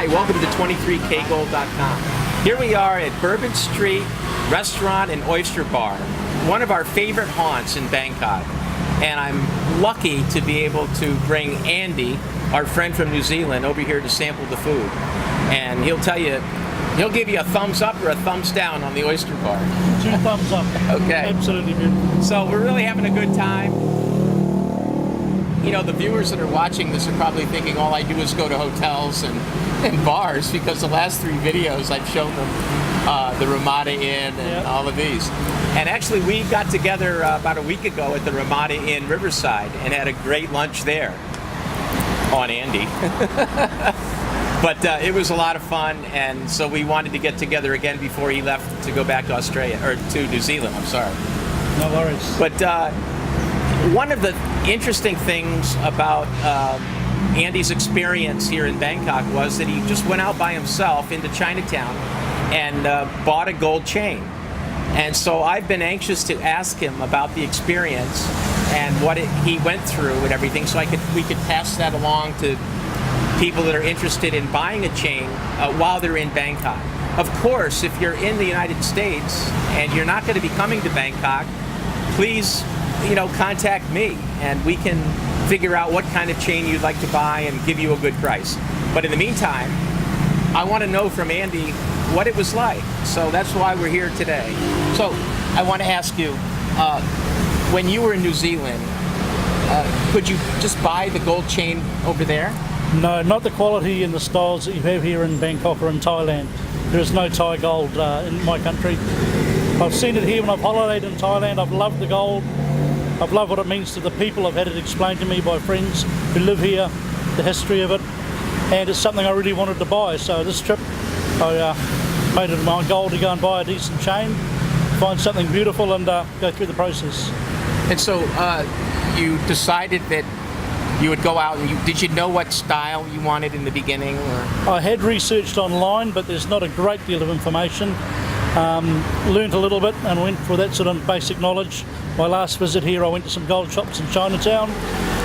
Hi, welcome to 23kgold.com. Here we are at Bourbon Street Restaurant and Oyster Bar, one of our favorite haunts in Bangkok. And I'm lucky to be able to bring Andy, our friend from New Zealand, over here to sample the food. And he'll tell you, he'll give you a thumbs up or a thumbs down on the Oyster Bar. 2 thumbs up. Okay. Absolutely beautiful. So we're really having a good time. You know, the viewers that are watching this are probably thinking all I do is go to hotels and bars, because the last 3 videos I've shown them the Ramada Inn and all of these. And actually we got together about a week ago at the Ramada Inn Riverside and had a great lunch there on Andy. But it was a lot of fun, and so we wanted to get together again before he left to go back to Australia, or to New Zealand, I'm sorry. No worries. But one of the interesting things about Andy's experience here in Bangkok was that he just went out by himself into Chinatown and bought a gold chain. And so I've been anxious to ask him about the experience and what he went through and everything, so we could pass that along to people that are interested in buying a chain while they're in Bangkok. Of course, if you're in the United States and you're not going to be coming to Bangkok, please, contact me and we can figure out what kind of chain you'd like to buy and give you a good price. But in the meantime, I want to know from Andy what it was like. So that's why we're here today. So I want to ask you, when you were in New Zealand, could you just buy the gold chain over there? No, not the quality and the styles that you have here in Bangkok or in Thailand. There is no Thai gold in my country. I've seen it here when I've holidayed in Thailand. I've loved the gold. I've loved what it means to the people. I've had it explained to me by friends who live here, the history of it, and it's something I really wanted to buy. So this trip, I made it my goal to go and buy a decent chain, find something beautiful, and go through the process. And so you decided that you would go out, and did you know what style you wanted in the beginning? Or? I had researched online, but there's not a great deal of information. Learned a little bit and went for that sort of basic knowledge. My last visit here, I went to some gold shops in Chinatown,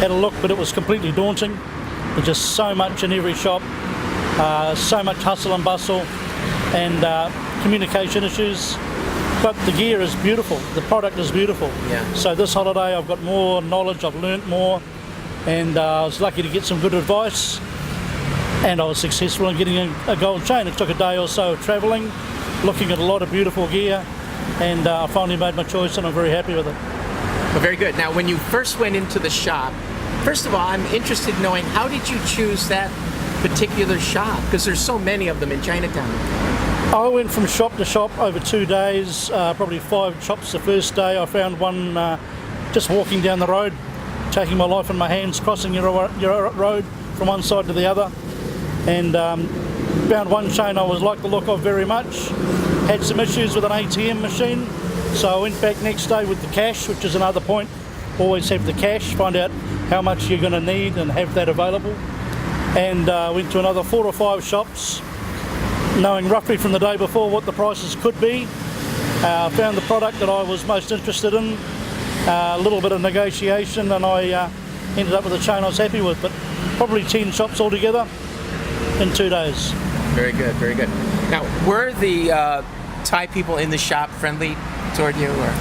had a look, but it was completely daunting. There's just so much in every shop, so much hustle and bustle, and communication issues. But the gear is beautiful, the product is beautiful. Yeah. So this holiday I've got more knowledge, I've learnt more, and I was lucky to get some good advice, and I was successful in getting a gold chain. It took a day or so of travelling, looking at a lot of beautiful gear, and I finally made my choice, and I'm very happy with it. Well, very good. Now, when you first went into the shop, first of all, I'm interested in knowing, how did you choose that particular shop? Because there's so many of them in Chinatown. I went from shop to shop over 2 days, probably 5 shops the first day. I found one just walking down the road, taking my life in my hands, crossing your road from one side to the other, and found one chain I liked the look of very much. Had some issues with an ATM machine, so I went back next day with the cash, which is another point. Always have the cash, find out how much you're going to need and have that available. And went to another 4 or 5 shops, knowing roughly from the day before what the prices could be. Found the product that I was most interested in, a little bit of negotiation, and I ended up with a chain I was happy with. But probably 10 shops altogether in 2 days. Very good, very good. Now, were the Thai people in the shop friendly toward you? Or?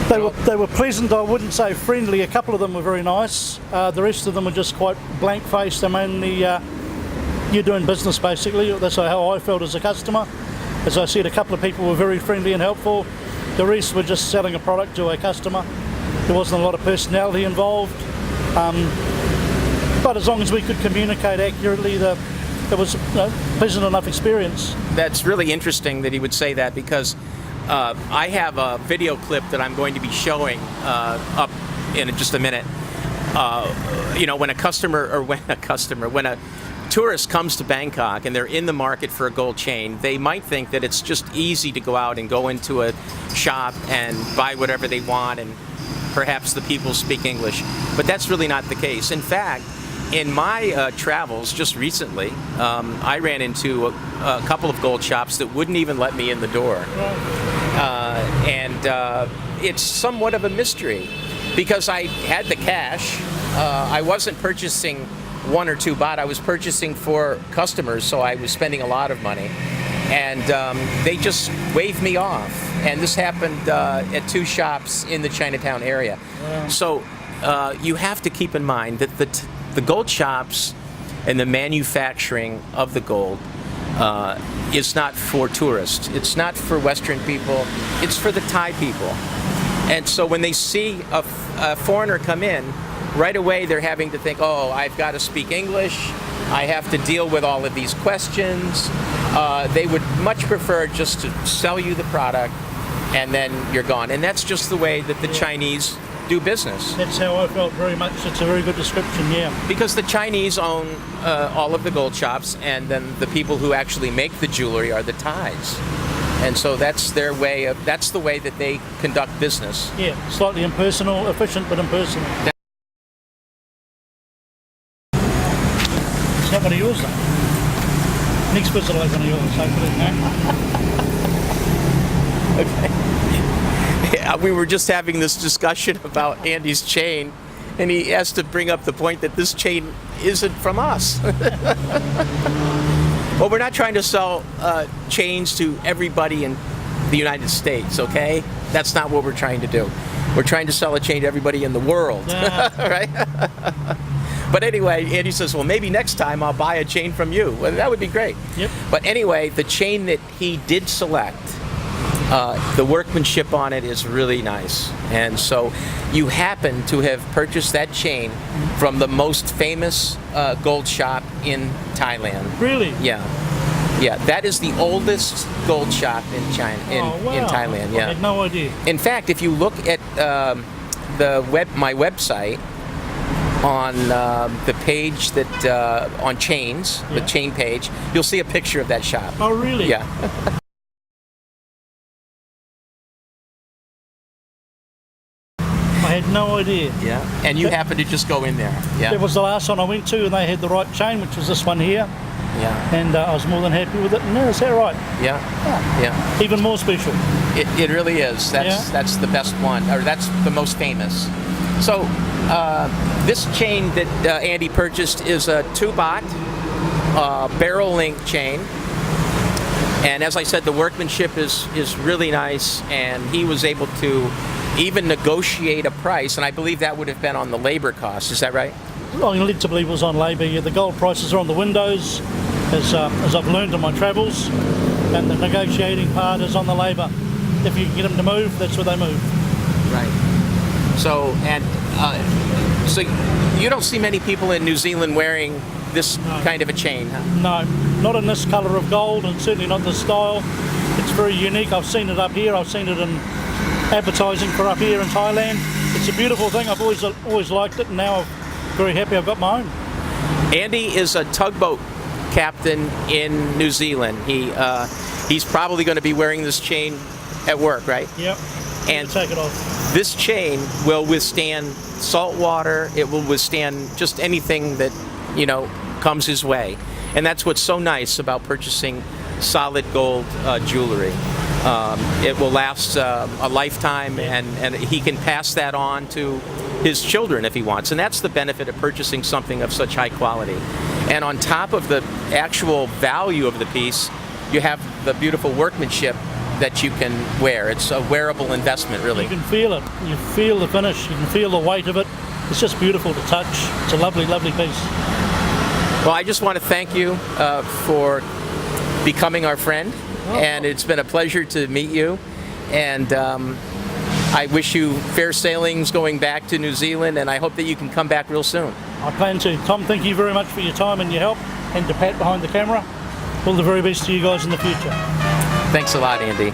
They were pleasant. I wouldn't say friendly. A couple of them were very nice. The rest of them were just quite blank-faced. I mean, you're doing business basically. That's how I felt as a customer. As I said, a couple of people were very friendly and helpful. The rest were just selling a product to a customer. There wasn't a lot of personality involved. But as long as we could communicate accurately, it was a pleasant enough experience. That's really interesting that he would say that, because I have a video clip that I'm going to be showing up in just a minute. When a tourist comes to Bangkok and they're in the market for a gold chain, they might think that it's just easy to go out and go into a shop and buy whatever they want, and perhaps the people speak English. But that's really not the case. In fact, in my travels just recently, I ran into a couple of gold shops that wouldn't even let me in the door. It's somewhat of a mystery, because I had the cash. I wasn't purchasing 1 or 2 baht. I was purchasing for customers, so I was spending a lot of money. And they just waved me off. And this happened at 2 shops in the Chinatown area. Wow. So you have to keep in mind that the gold shops and the manufacturing of the gold is not for tourists. It's not for Western people. It's for the Thai people. And so when they see a foreigner come in, right away they're having to think, oh, I've got to speak English. I have to deal with all of these questions. They would much prefer just to sell you the product and then you're gone. And that's just the way that the Chinese do business. That's how I felt very much. It's a very good description, yeah. Because the Chinese own all of the gold shops, and then the people who actually make the jewelry are the Thais. And so that's their way of, that's the way that they conduct business. Yeah, slightly impersonal, efficient but impersonal. It's not one of yours though. Next visit I'll have one of yours, hopefully, no? Okay. Yeah, we were just having this discussion about Andy's chain, and he has to bring up the point that this chain isn't from us. Well, we're not trying to sell chains to everybody in the United States, okay? That's not what we're trying to do. We're trying to sell a chain to everybody in the world, right? But anyway, Andy says, well, maybe next time I'll buy a chain from you. Well, that would be great. Yep. But anyway, the chain that he did select, the workmanship on it is really nice. And so you happen to have purchased that chain from the most famous gold shop in Thailand. Really? Yeah. Yeah, that is the oldest gold shop in China, in Thailand. Yeah. I had no idea. In fact, if you look at my website, on the page that on chains, the chain page, you'll see a picture of that shop. Oh, really? Yeah. I had no idea. Yeah. And you happen to just go in there. Yeah. It was the last one I went to, and they had the right chain, which was this one here. Yeah. And I was more than happy with it. And is that right? Yeah. Oh, Yeah. even more special. It really is. That's the best one, or that's the most famous. So this chain that Andy purchased is a 2 baht barrel link chain. And as I said, the workmanship is really nice, and he was able to even negotiate a price, and I believe that would have been on the labor cost. Is that right? I'm led to believe it was on labour. Yeah, the gold prices are on the windows, as I've learned in my travels, and the negotiating part is on the labour. If you can get them to move, that's where they move. Right. So, and so you don't see many people in New Zealand wearing this kind of a chain, huh? No, not in this colour of gold, and certainly not this style. It's very unique. I've seen it up here. I've seen it in advertising for up here in Thailand. It's a beautiful thing. I've always liked it, and now I'm very happy I've got my own. Andy is a tugboat captain in New Zealand. He's probably going to be wearing this chain at work, right? Yep. And take it off. This chain will withstand salt water. It will withstand just anything that, comes his way. And that's what's so nice about purchasing solid gold jewelry. It will last a lifetime, and he can pass that on to his children if he wants. And that's the benefit of purchasing something of such high quality. And on top of the actual value of the piece, you have the beautiful workmanship that you can wear. It's a wearable investment, really. You can feel it. You feel the finish. You can feel the weight of it. It's just beautiful to touch. It's a lovely, lovely piece. Well, I just want to thank you for becoming our friend, and it's been a pleasure to meet you. And I wish you fair sailings going back to New Zealand, and I hope that you can come back real soon. I plan to. Tom, thank you very much for your time and your help, and to Pat behind the camera. All the very best to you guys in the future. Thanks a lot, Andy.